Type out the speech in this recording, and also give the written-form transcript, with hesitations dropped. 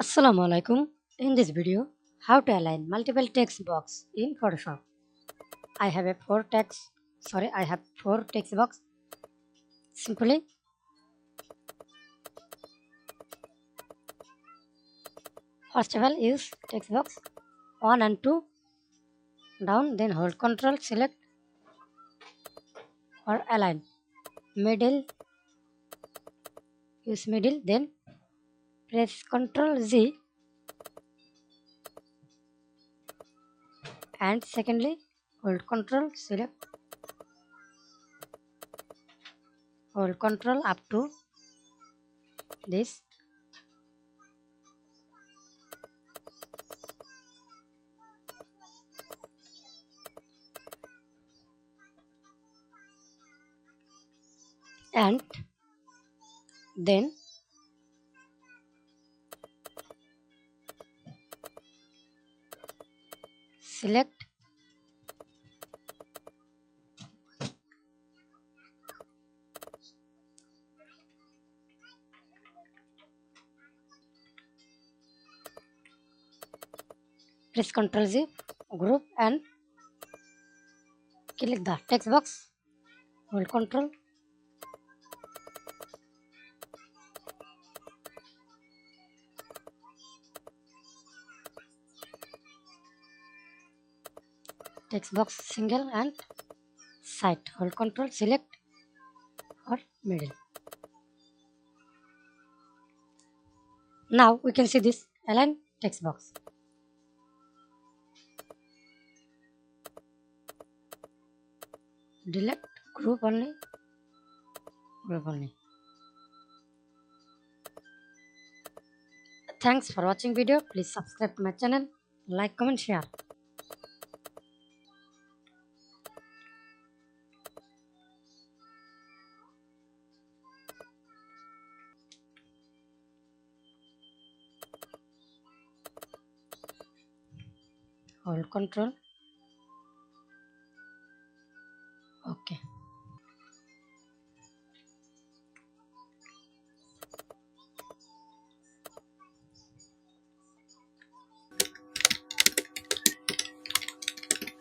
Assalamu alaikum. In this video, how to align multiple text box in Photoshop. I have four text box. Simply first of all use text box 1 and 2 down, then hold Control, select or align. Middle, use middle, then press Control Z, and secondly hold Control, select, hold Control up to this, and then select press Ctrl Z, group, and click the text box, hold Control, text box single and side, hold Control, select or middle. Now we can see this align text box. Delete group only, group only. Thanks for watching video. Please subscribe to my channel, like, comment, share. Hold Control,